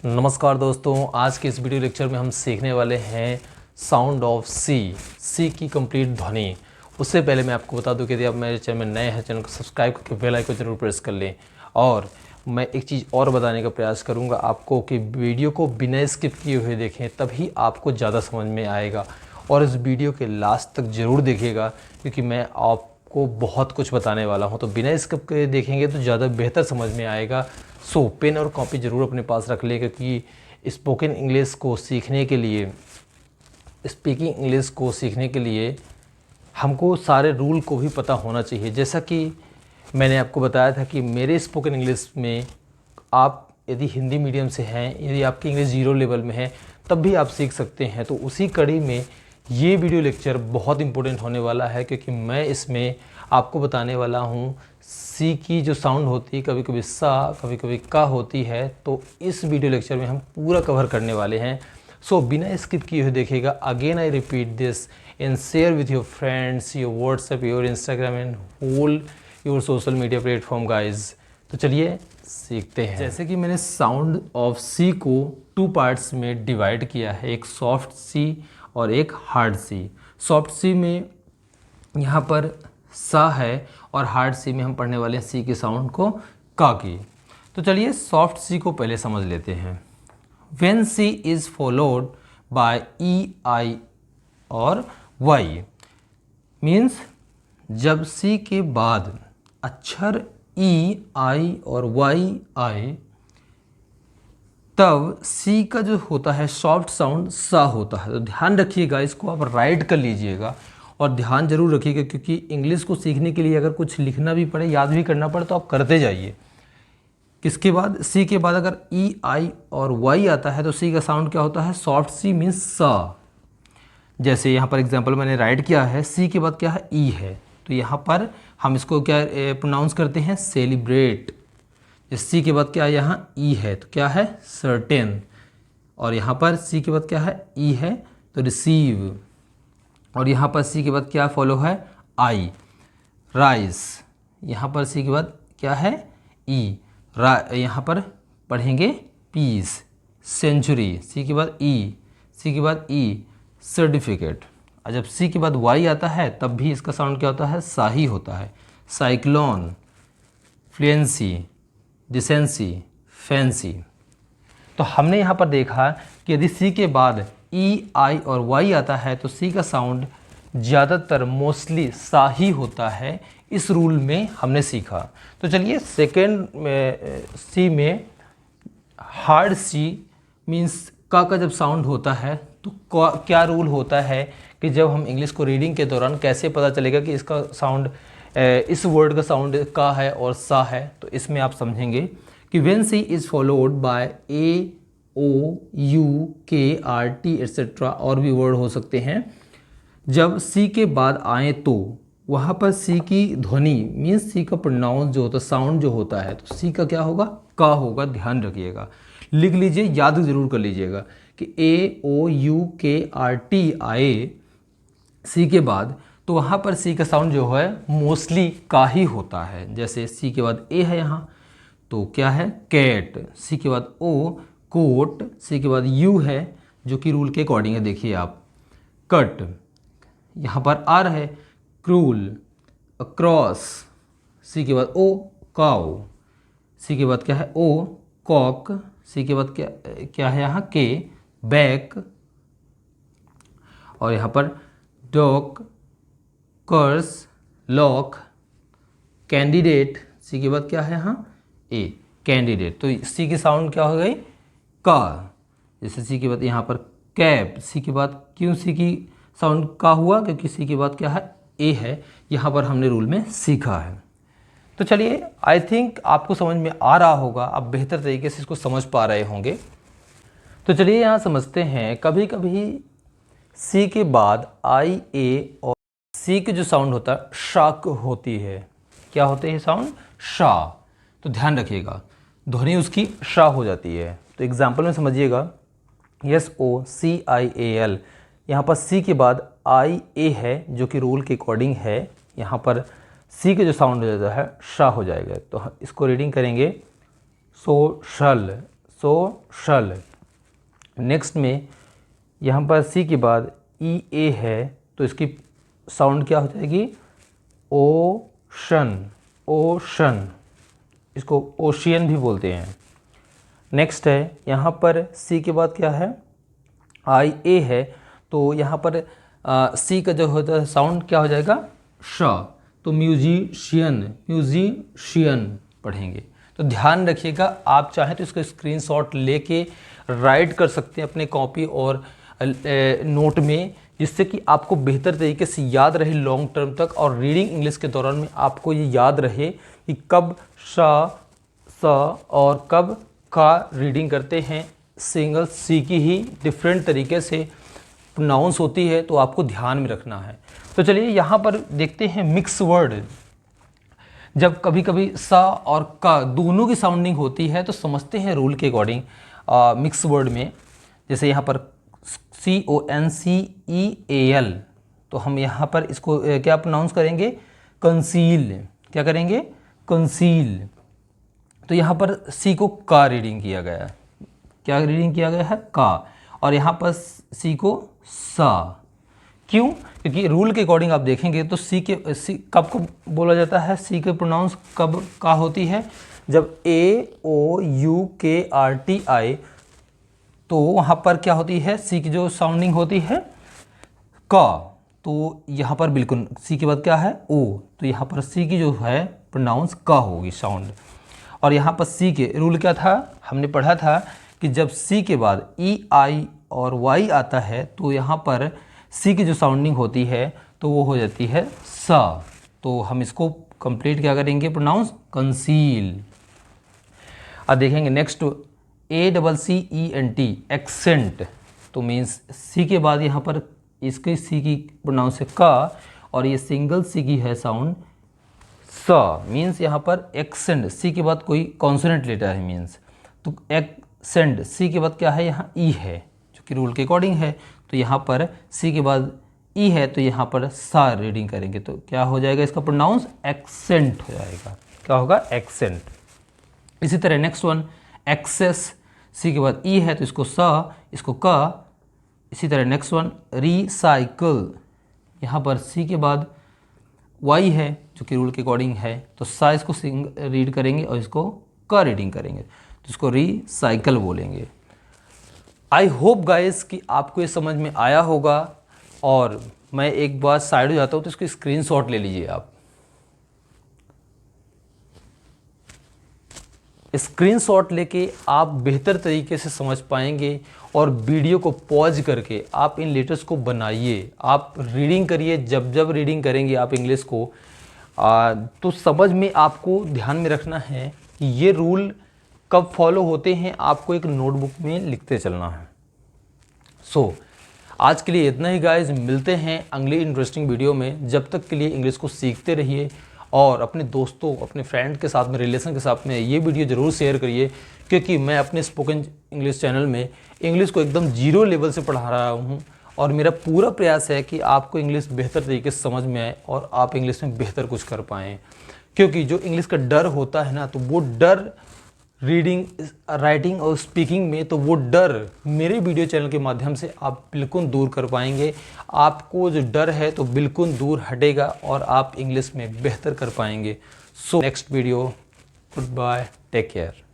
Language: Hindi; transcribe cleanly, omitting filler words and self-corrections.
नमस्कार दोस्तों, आज के इस वीडियो लेक्चर में हम सीखने वाले हैं साउंड ऑफ सी की कंप्लीट ध्वनि। उससे पहले मैं आपको बता दूं कि यदि आप मेरे चैनल में नए हैं, चैनल को सब्सक्राइब करके बेल आइकन जरूर प्रेस कर लें। और मैं एक चीज़ और बताने का प्रयास करूंगा आपको कि वीडियो को बिना स्किप किए हुए देखें, तभी आपको ज़्यादा समझ में आएगा। और इस वीडियो के लास्ट तक ज़रूर देखिएगा, क्योंकि मैं आपको बहुत कुछ बताने वाला हूँ। तो बिना स्किप के देखेंगे तो ज़्यादा बेहतर समझ में आएगा। सो पेन और कॉपी ज़रूर अपने पास रख लें, क्योंकि स्पोकन इंग्लिश को सीखने के लिए, स्पीकिंग इंग्लिश को सीखने के लिए हमको सारे रूल को भी पता होना चाहिए। जैसा कि मैंने आपको बताया था कि मेरे स्पोकन इंग्लिश में आप यदि हिंदी मीडियम से हैं, यदि आपकी इंग्लिश 0 लेवल में है, तब भी आप सीख सकते हैं। तो उसी कड़ी में ये वीडियो लेक्चर बहुत इंपॉर्टेंट होने वाला है, क्योंकि मैं इसमें आपको बताने वाला हूँ सी की जो साउंड होती है, कभी कभी सा, कभी कभी का होती है। तो इस वीडियो लेक्चर में हम पूरा कवर करने वाले हैं। सो बिना स्किप किए हुए देखिएगा। Again I repeat this and share with your friends, your WhatsApp, your Instagram and whole your social media platform guys. तो चलिए सीखते हैं। जैसे कि मैंने साउंड ऑफ सी को 2 पार्ट्स में डिवाइड किया है, एक सॉफ्ट सी और एक हार्ड सी। सॉफ्ट सी में यहाँ पर सा है और हार्ड सी में हम पढ़ने वाले हैं सी के साउंड को का की। तो चलिए सॉफ्ट सी को पहले समझ लेते हैं। When C is followed by E, I और वाई, मीन्स जब सी के बाद अक्षर ई, आई और वाई आए, तब सी का जो होता है सॉफ्ट साउंड सा होता है। तो ध्यान रखिएगा, इसको आप राइट कर लीजिएगा और ध्यान जरूर रखिएगा, क्योंकि इंग्लिश को सीखने के लिए अगर कुछ लिखना भी पड़े, याद भी करना पड़े, तो आप करते जाइए। किसके बाद? सी के बाद अगर ई, आई और वाई आता है तो सी का साउंड क्या होता है? सॉफ्ट सी मीन्स सा। जैसे यहाँ पर एग्जाम्पल मैंने राइट किया है, सी के बाद क्या है? ई है, तो यहाँ पर हम इसको क्या प्रोनाउंस करते हैं? सेलिब्रेट। सी के बाद क्या है? यहाँ ई है, तो क्या है? सर्टेन। और यहाँ पर सी के बाद क्या है? ई है, तो रिसीव। और यहाँ पर सी के बाद क्या फॉलो है? आई, राइस। यहाँ पर सी के बाद क्या है? ई, यहाँ पर पढ़ेंगे पीस, सेंचुरी। सी के बाद ई, सी के बाद ई, सर्टिफिकेट। और जब सी के बाद वाई आता है तब भी इसका साउंड क्या होता है? साही होता है। Cyclone, fluency, decency, fancy. तो हमने यहाँ पर देखा कि यदि सी के बाद ई, आई और वाई आता है तो सी का साउंड ज़्यादातर मोस्टली सा ही होता है। इस रूल में हमने सीखा। तो चलिए सेकेंड सी में हार्ड सी मीन्स का जब साउंड होता है तो क्या रूल होता है कि जब हम इंग्लिश को रीडिंग के दौरान कैसे पता चलेगा कि इसका साउंड, इस वर्ड का साउंड का है और सा है। तो इसमें आप समझेंगे कि when C is followed by A, O, U, K, R, T etcetera, और भी वर्ड हो सकते हैं, जब सी के बाद आए तो वहाँ पर सी की ध्वनि मीन्स सी का प्रोनाउंस जो होता है, साउंड जो होता है, तो सी का क्या होगा? का होगा। ध्यान रखिएगा, लिख लीजिए, याद जरूर कर लीजिएगा कि ए, O, U, K, R, T आए सी के बाद, तो वहाँ पर सी का साउंड जो है मोस्टली का ही होता है। जैसे सी के बाद ए है यहाँ, तो क्या है? कैट। सी के बाद ओ, कोट। सी के बाद यू है, जो कि रूल के अकॉर्डिंग है, देखिए आप, कट। यहाँ पर आर है, क्रूल, अक्रॉस। सी के बाद ओ, काउ। सी के बाद क्या है? ओ, कॉक। सी के बाद क्या है यहाँ? के, बैक। और यहाँ पर डॉक, कर्स, लॉक, कैंडिडेट। सी के बाद क्या है यहाँ? ए, कैंडिडेट। तो सी की साउंड क्या हो गई? का। जैसे सी के बाद यहाँ पर कैब। सी के बाद क्यों सी की साउंड का हुआ? क्योंकि सी के बाद क्या है? ए है। यहाँ पर हमने रूल में सीखा है। तो चलिए, आई थिंक आपको समझ में आ रहा होगा, आप बेहतर तरीके से इसको समझ पा रहे होंगे। तो चलिए यहाँ समझते हैं। कभी कभी सी के बाद आई, ए और सी के जो साउंड होता है शाक होती है। क्या होते हैं साउंड? शा। तो ध्यान रखिएगा, ध्वनि उसकी शा हो जाती है। तो एग्जाम्पल में समझिएगा, S O C I A L, यहाँ पर सी के बाद आई ए है, जो कि रूल के अकॉर्डिंग है। यहाँ पर सी के जो साउंड हो जाता है शा हो जाएगा। तो इसको रीडिंग करेंगे, सोशल, सोशल। नेक्स्ट में यहाँ पर सी के बाद ई ए है तो इसकी साउंड क्या हो जाएगी, ओशन, ओशन, इसको ओशियन भी बोलते हैं। नेक्स्ट है यहाँ पर सी के बाद क्या है, आई ए है, तो यहाँ पर सी का जो होता है साउंड क्या हो जाएगा, श, तो म्यूजिशियन, म्यूजिशियन पढ़ेंगे। तो ध्यान रखिएगा, आप चाहें तो इसको स्क्रीनशॉट लेके राइट कर सकते हैं अपने कॉपी और नोट में, जिससे कि आपको बेहतर तरीके से याद रहे लॉन्ग टर्म तक, और रीडिंग इंग्लिश के दौरान में आपको ये याद रहे कि कब श, स और कब का रीडिंग करते हैं। सिंगल सी की ही डिफरेंट तरीके से प्रोनाउंस होती है, तो आपको ध्यान में रखना है। तो चलिए यहाँ पर देखते हैं मिक्स वर्ड। जब कभी कभी सा और का दोनों की साउंडिंग होती है तो समझते हैं रूल के अकॉर्डिंग मिक्स वर्ड में। जैसे यहाँ पर CONCEAL, तो हम यहाँ पर इसको क्या प्रोनाउंस करेंगे, कंसील। क्या करेंगे, कंसील। तो यहाँ पर सी को का रीडिंग किया गया है, क्या रीडिंग किया गया है, का, और यहाँ पर सी को सा। क्यों, क्योंकि रूल के अकॉर्डिंग आप देखेंगे तो सी कब को बोला जाता है, सी के प्रोनाउंस कब का होती है, जब AOUKRTI, तो वहाँ पर क्या होती है, सी की जो साउंडिंग होती है का, तो यहाँ पर बिल्कुल सी के बाद क्या है, ओ, तो यहाँ पर सी की जो है प्रोनाउंस का होगी साउंड। और यहाँ पर सी के रूल क्या था, हमने पढ़ा था कि जब सी के बाद EI और Y आता है तो यहाँ पर सी की जो साउंडिंग होती है तो वो हो जाती है सा, तो हम इसको कंप्लीट क्या करेंगे, प्रोनाउंस कंसील। अब देखेंगे नेक्स्ट ACCENT, एक्सेंट, तो मीन्स सी के बाद यहाँ पर इसकी सी की प्रोनाउंस है का, और ये सिंगल सी की है साउंड सा, मीन्स यहाँ पर एक्सेंट, सी के बाद कोई कॉन्सोनेंट लेटर है मीन्स, तो एक्सेंट, सी के बाद क्या है, यहाँ ई है जो कि रूल के अकॉर्डिंग है, तो यहाँ पर सी के बाद ई है तो यहाँ पर सा रीडिंग करेंगे, तो क्या हो जाएगा, इसका प्रोनाउंस एक्सेंट हो जाएगा। क्या होगा, एक्सेंट। इसी तरह नेक्स्ट वन एक्सेस, सी के बाद ई है तो इसको सा, इसको का। इसी तरह नेक्स्ट वन रिसाइकल, यहाँ पर सी के बाद वाई है जो कि रूल के अकॉर्डिंग है, तो सा इसको रीड करेंगे और इसको का रीडिंग करेंगे, तो इसको रिसाइकल बोलेंगे। आई होप गाइस कि आपको ये समझ में आया होगा, और मैं एक बार साइड हो जाता हूँ तो इसको स्क्रीनशॉट ले लीजिए आप। स्क्रीनशॉट लेके आप बेहतर तरीके से समझ पाएंगे, और वीडियो को पॉज करके आप इन लेटर्स को बनाइए, आप रीडिंग करिए। जब जब रीडिंग करेंगे आप इंग्लिश को तो समझ में आपको ध्यान में रखना है कि ये रूल कब फॉलो होते हैं, आपको एक नोटबुक में लिखते चलना है। सो आज के लिए इतना ही गाइज, मिलते हैं अगली इंटरेस्टिंग वीडियो में। जब तक के लिए इंग्लिश को सीखते रहिए, और अपने दोस्तों, अपने फ्रेंड के साथ में, रिलेशन के साथ में ये वीडियो ज़रूर शेयर करिए, क्योंकि मैं अपने स्पोकन इंग्लिश चैनल में इंग्लिश को एकदम जीरो लेवल से पढ़ा रहा हूँ, और मेरा पूरा प्रयास है कि आपको इंग्लिश बेहतर तरीके से समझ में आए और आप इंग्लिश में बेहतर कुछ कर पाएँ। क्योंकि जो इंग्लिश का डर होता है ना, तो वो डर रीडिंग, राइटिंग और स्पीकिंग में, तो वो डर मेरे वीडियो चैनल के माध्यम से आप बिल्कुल दूर कर पाएंगे। आपको जो डर है तो बिल्कुल दूर हटेगा और आप इंग्लिश में बेहतर कर पाएंगे। So next video, good bye, take care.